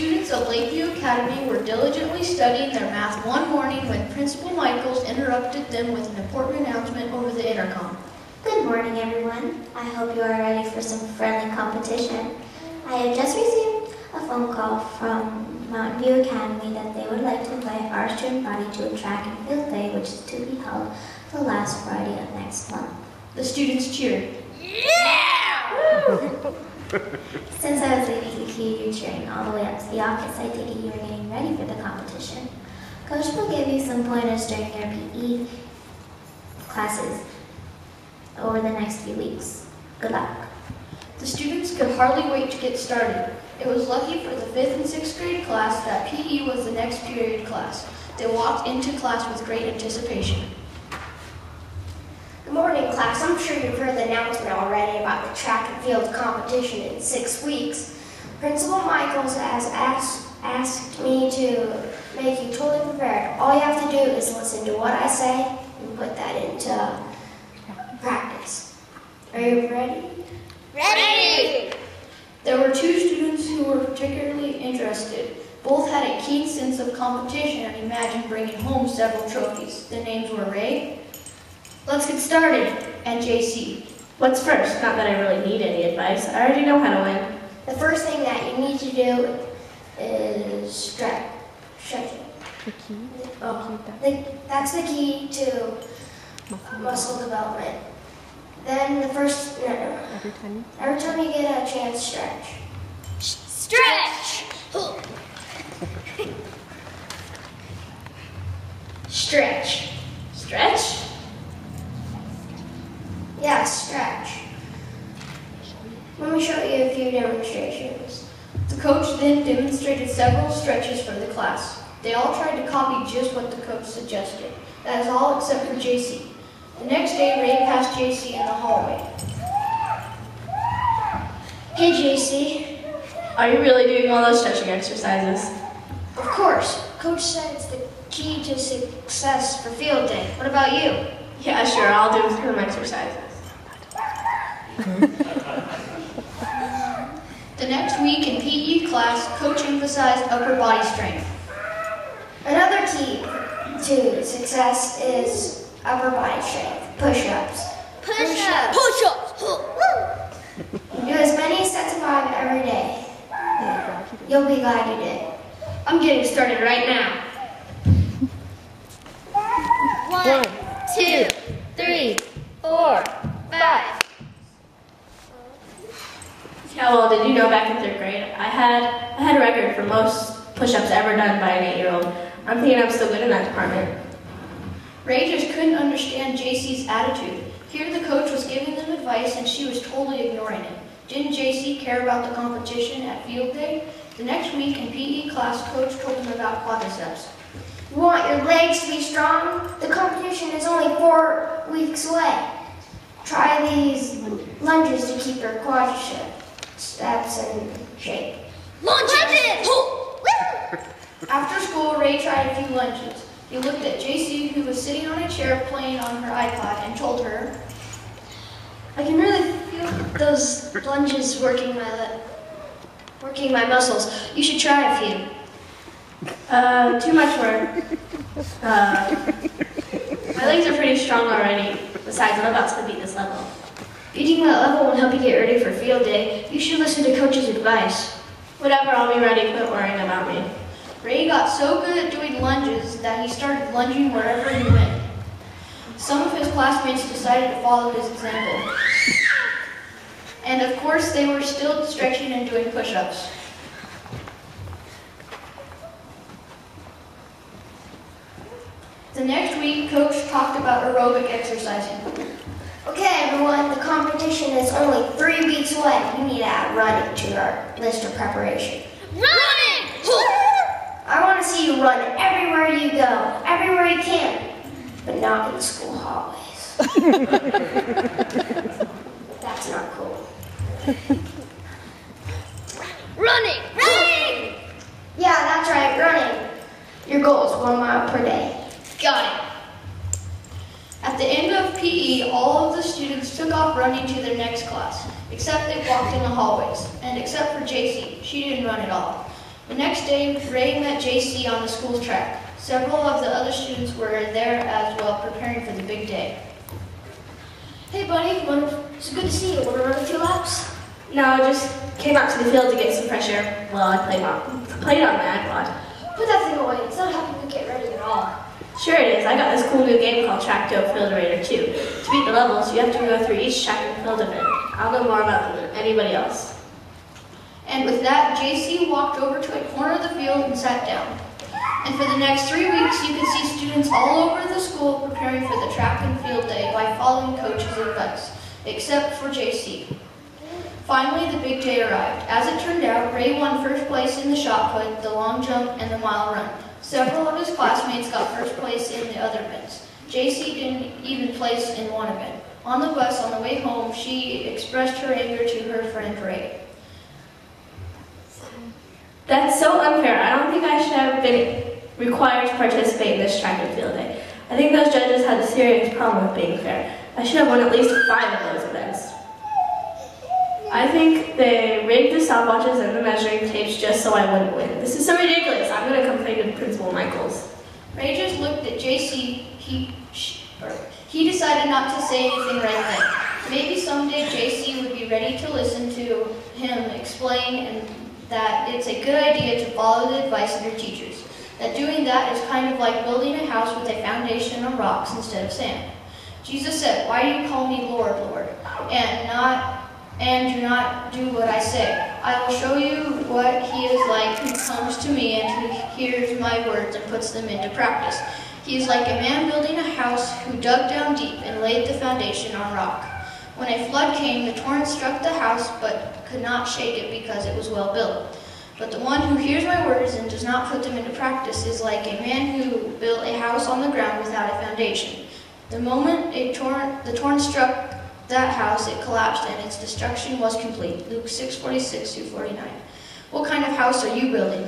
students of Lakeview Academy were diligently studying their math one morning when Principal Michaels interrupted them with an important announcement over the intercom. Good morning, everyone. I hope you are ready for some friendly competition. I have just received a phone call from Mountain View Academy that they would like to invite our student body to a track and field day, which is to be held the last Friday of next month. The students cheered. Yeah! Since I was leaving to hear you cheering all the way up to the office, I take it you are getting ready for the competition. Coach will give you some pointers during your PE classes over the next few weeks. Good luck. The students could hardly wait to get started. It was lucky for the 5th and 6th grade class that PE was the next period class. They walked into class with great anticipation. Good morning, class. I'm sure you've heard the announcement already about the track and field competition in 6 weeks. Principal Michaels has asked me to make you totally prepared. All you have to do is listen to what I say and put that into practice. Are you ready? Ready! There were 2 students who were particularly interested. Both had a keen sense of competition and imagined bringing home several trophies. Their names were Ray, Let's get started, and JC. What's first? Not that I really need any advice. I already know how to win. The first thing that you need to do is stretching. The key? That's the key to muscle development. Then Every time you get a chance, stretch. Stretch! Stretch. Stretch? Yeah, stretch. Let me show you a few demonstrations. The coach then demonstrated several stretches for the class. They all tried to copy just what the coach suggested. That is all except for JC. The next day, Ray passed JC in the hallway. Hey, JC. Are you really doing all those stretching exercises? Of course. Coach said it's the key to success for field day. What about you? Yeah, sure. I'll do some exercises. The next week in PE class, Coach emphasized upper body strength. Another key to success is upper body strength. Push-ups. Push-ups! Push-ups! Do as many sets of 5 every day. You'll be glad you did. I'm getting started right now. 1, 2, 3, 4, 5. Yeah, well, did you know back in 3rd grade, I had a record for most push-ups ever done by an 8-year-old. I'm thinking I'm still good in that department. Ray just couldn't understand JC's attitude. Here the coach was giving them advice and she was totally ignoring it. Didn't JC care about the competition at field day? The next week in PE class, coach told them about quadriceps. You want your legs to be strong? The competition is only 4 weeks away. Try these lunges to keep your quadriceps in shape. Lunges! After school, Ray tried a few lunges. He looked at JC, who was sitting on a chair playing on her iPod, and told her, I can really feel those lunges working my muscles. You should try a few. Too much work. My legs are pretty strong already. Besides, I'm about to beat this level. Beating that level won't help you get ready for field day. You should listen to Coach's advice. Whatever, I'll be ready. Quit worrying about me. Ray got so good at doing lunges that he started lunging wherever he went. Some of his classmates decided to follow his example. And of course, they were still stretching and doing push-ups. The next week, Coach talked about aerobic exercising. Okay, everyone, the competition is only 3 weeks away. You need to add running to your list of preparation. Running! I want to see you run everywhere you go, everywhere you can, but not in the school hallways. That's not cool. Running! Running! Yeah, that's right, running. Your goal is 1 mile per day. Got it. At the end of PE, all of the students took off running to their next class, except they walked in the hallways, and except for JC, she didn't run at all. The next day, Ray met JC on the school track. Several of the other students were there as well, preparing for the big day. Hey buddy, it's good to see you. Want to run a few laps? No, just came out to the field to get some fresh air while I played on my iPod. Put that thing away. It's not helping you get ready at all. Sure it is. I got this cool new game called Track to Field Raider 2. To beat the levels, you have to go through each track and field event. I'll know more about them than anybody else. And with that, JC walked over to a corner of the field and sat down. And for the next 3 weeks, you could see students all over the school preparing for the track and field day by following coach's advice, except for JC. Finally, the big day arrived. As it turned out, Ray won first place in the shot put, the long jump, and the mile run. Several of his classmates got first place in the other events. JC didn't even place in one event. On the bus on the way home, she expressed her anger to her friend Ray. That's so unfair. I don't think I should have been required to participate in this track and field day. I think those judges had a serious problem with being fair. I should have won at least 5 of those events. I think they rigged the stopwatches and the measuring tapes just so I wouldn't win. This is so ridiculous. I'm going to complain to Principal Michaels. Ray just looked at JC. He decided not to say anything right then. Maybe someday JC would be ready to listen to him explain and that it's a good idea to follow the advice of your teachers. That doing that is kind of like building a house with a foundation of rocks instead of sand. Jesus said, "Why do you call me Lord, Lord, and do not do what I say? I will show you what he is like who comes to me and who hears my words and puts them into practice. He is like a man building a house who dug down deep and laid the foundation on rock. When a flood came, the torrent struck the house but could not shake it because it was well built. But the one who hears my words and does not put them into practice is like a man who built a house on the ground without a foundation. The moment the torrent struck that house, it collapsed and its destruction was complete." Luke 6:46-49. What kind of house are you building?